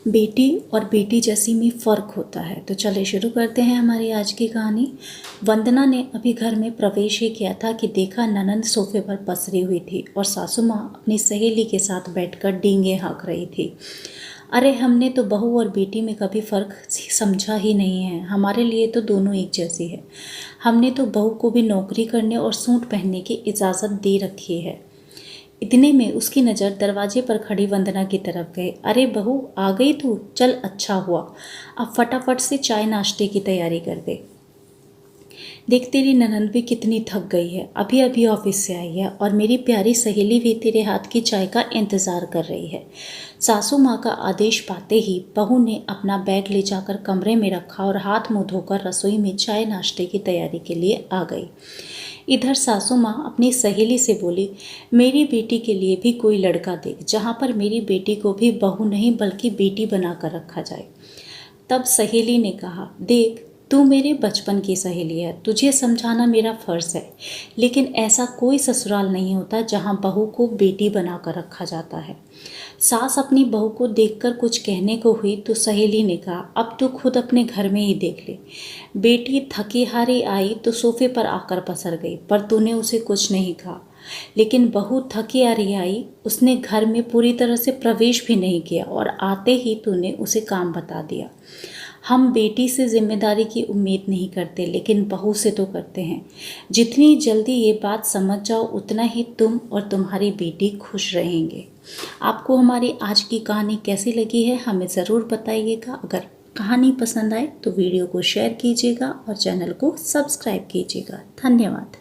बेटी और बेटी जैसी में फ़र्क होता है। तो चलिए शुरू करते हैं हमारी आज की कहानी। वंदना ने अभी घर में प्रवेश ही किया था कि देखा ननंद सोफे पर पसरी हुई थी और सासू माँ अपनी सहेली के साथ बैठकर डींगे हाँक रही थी। अरे हमने तो बहू और बेटी में कभी फ़र्क समझा ही नहीं है, हमारे लिए तो दोनों एक जैसी है। हमने तो बहू को भी नौकरी करने और सूट पहनने की इजाज़त दे रखी है। इतने में उसकी नज़र दरवाजे पर खड़ी वंदना की तरफ गई। अरे बहू आ गई तू, चल अच्छा हुआ, अब फटाफट से चाय नाश्ते की तैयारी कर दे। देख तेरी ननंद भी कितनी थक गई है, अभी अभी ऑफिस से आई है और मेरी प्यारी सहेली भी तेरे हाथ की चाय का इंतज़ार कर रही है। सासू माँ का आदेश पाते ही बहू ने अपना बैग ले जाकर कमरे में रखा और हाथ मुँह धोकर रसोई में चाय नाश्ते की तैयारी के लिए आ गई। इधर सासू माँ अपनी सहेली से बोली, मेरी बेटी के लिए भी कोई लड़का देख, जहाँ पर मेरी बेटी को भी बहू नहीं बल्कि बेटी बनाकर रखा जाए। तब सहेली ने कहा, देख तू मेरे बचपन की सहेली है, तुझे समझाना मेरा फ़र्ज़ है, लेकिन ऐसा कोई ससुराल नहीं होता जहाँ बहू को बेटी बनाकर रखा जाता है। सास अपनी बहू को देखकर कुछ कहने को हुई तो सहेली ने कहा, अब तू खुद अपने घर में ही देख ले। बेटी थकी हारी आई तो सोफे पर आकर पसर गई, पर तूने उसे कुछ नहीं कहा। लेकिन बहू थकी हारी आई, उसने घर में पूरी तरह से प्रवेश भी नहीं किया और आते ही तूने उसे काम बता दिया। हम बेटी से जिम्मेदारी की उम्मीद नहीं करते, लेकिन बहू से तो करते हैं। जितनी जल्दी ये बात समझ जाओ उतना ही तुम और तुम्हारी बेटी खुश रहेंगे। आपको हमारी आज की कहानी कैसी लगी है हमें ज़रूर बताइएगा। अगर कहानी पसंद आए तो वीडियो को शेयर कीजिएगा और चैनल को सब्सक्राइब कीजिएगा। धन्यवाद।